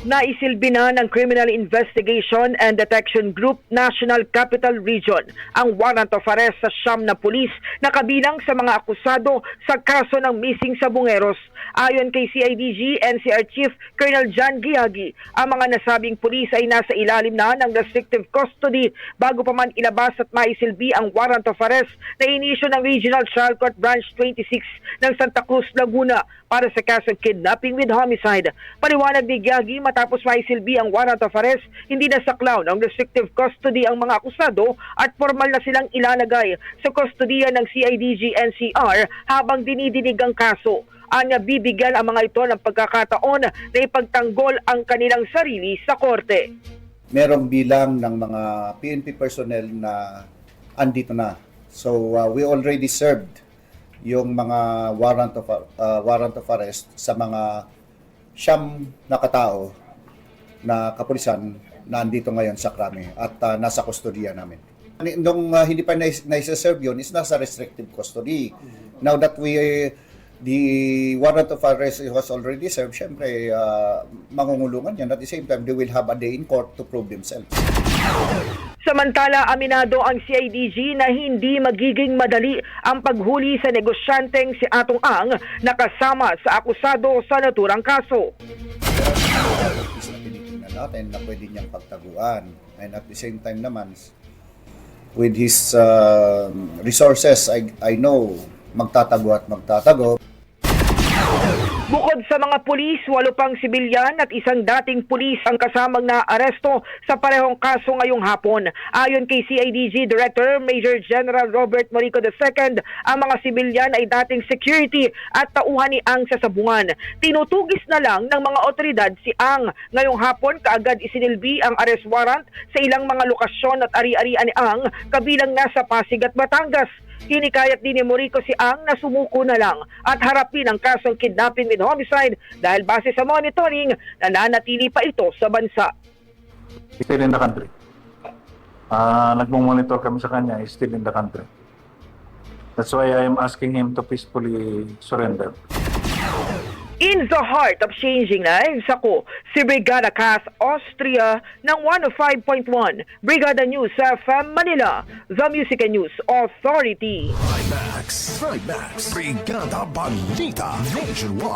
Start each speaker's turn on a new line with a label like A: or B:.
A: Naisilbi na ng Criminal Investigation and Detection Group National Capital Region ang warrant of arrest sa siyam na pulis na kabilang sa mga akusado sa kaso ng missing sa Bungeros. Ayon kay CIDG NCR Chief Colonel John Giagi, ang mga nasabing pulis ay nasa ilalim na ng restrictive custody bago pa man ilabas at maisilbi ang warrant of arrest na inisyu ng Regional Trial Court Branch 26 ng Santa Cruz, Laguna para sa kasong kidnapping with homicide. Paliwanag ni Giagi, matapos maisilbi ang warrant of arrest, hindi na saklaw ng restrictive custody ang mga akusado at formal na silang ilalagay sa kustodiya ng CIDG NCR habang dinidinig ang kaso. Anya bibigyan ang mga ito ng pagkakataon na ipagtanggol ang kanilang sarili sa korte.
B: Merong bilang ng mga PNP personnel na andito na. So we already served yung mga warrant of arrest sa mga siyam na katao na kapulisan na andito ngayon sa Krami at nasa kustodiya namin. Nung hindi pa na-serve yun, is nasa restrictive custody. Now that the warrant of arrest was already served, syempre mangungulungan yan. At the same time, they will have a day in court to prove themselves.
A: Samantala, aminado ang CIDG na hindi magiging madali ang paghuli sa negosyanteng si Atong Ang na kasama sa akusado sa naturang kaso.
B: Is na tinitingnan natin na pwede niyang pagtaguan. And at the same time naman, with his resources, I know magtatago at magtatago.
A: Bukod sa mga pulis, 8 pang sibilyan at isang dating pulis ang kasamang naaresto sa parehong kaso ngayong hapon. Ayon kay CIDG Director Major General Robert Morico II, ang mga sibilyan ay dating security at tauhan ni Ang sa sabungan. Tinutugis na lang ng mga otoridad si Ang. Ngayong hapon, kaagad isinilbi ang arrest warrant sa ilang mga lokasyon at ari-arian ni Ang, kabilang nasa Pasig at Batangas. Hinikayat din ni Morico si Ang na sumuko na lang at harapin ang kasong kidnapping with homicide dahil base sa monitoring, nananatili pa ito sa bansa.
C: Still in the country. Nagmumonitor kami sa kanya, he's still in the country. That's why I am asking him to peacefully surrender.
A: In the heart of changing lives, ako si Brigada Cass Austria ng 105.1 Brigada News FM Manila, the Music and News Authority.
D: Trimax, Brigada Balita Nationwide.